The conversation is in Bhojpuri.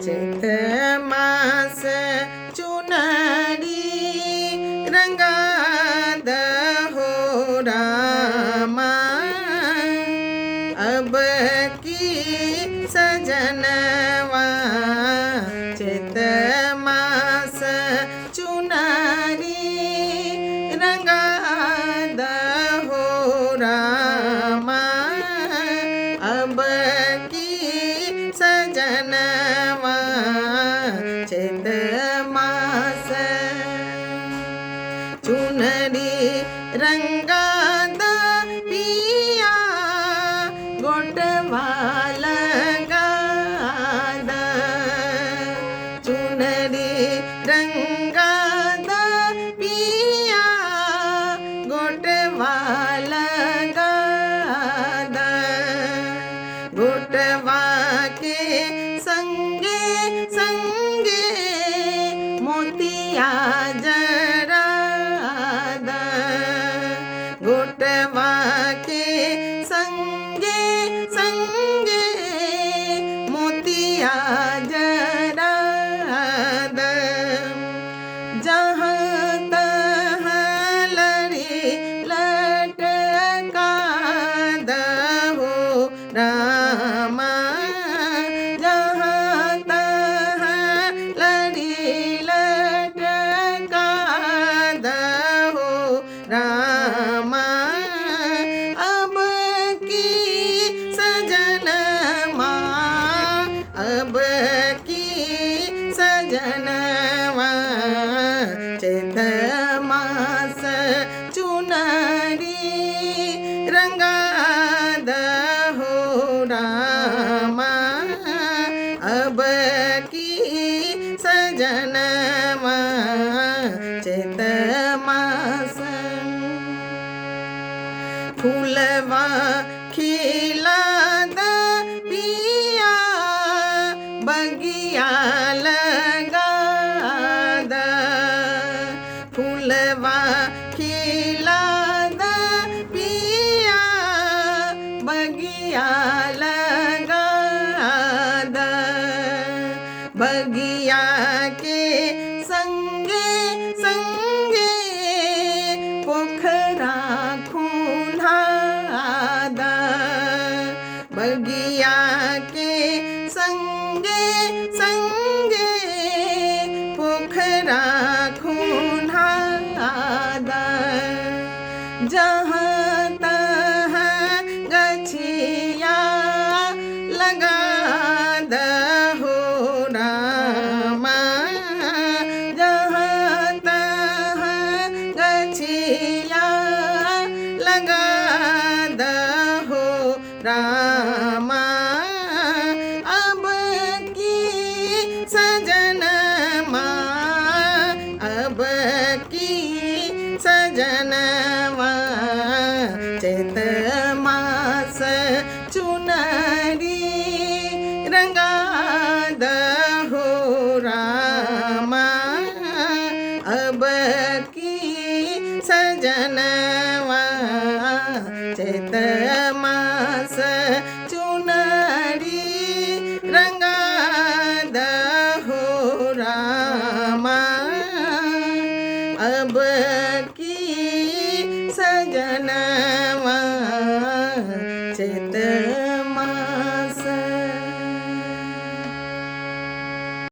चैत मास चुनरी रंगाद हो रामा। अब की सजनवा चैत मास चुनरी रंगाद हो रामा। अब की सजनवा चैत मास चुनरी रंगाद पिया गोटवा लगाद। चुनरी रंगाद पिया गोटवा लगाद। गोटवा के संगे संगे मोतिया जराद। गोटवा के संगे संगे मोतिया जराद। जहाँ तहाँ लड़ी लटकाद हो रामा। जहाँ तहाँ लड़ी लटकाद हो रामा। अब की सजनवा अब की सजनवा चैत मास चुनरी रंगाद हो रामा। अब की सजनवा चैत मास फूलवा खिलाद पिया बगिया लगाद। फूलवा खिलाद पिया बगिया लगाद। बगिया के संगे संगे पोखरा खुनाद। बगिया के संगे संगे पोखरा खुनाद। जहाँ तहाँ गछिया लगाद हो रामा। जहाँ तहाँ गछिया लगाद हो रामा। अब की सजनवा अब की सजनवा चैत मास चुनरी रंगाद हो रामा। अब की सजनवा चैत मास चुनरी रंगाद हो रामा। अब की सजनवा चैत मास।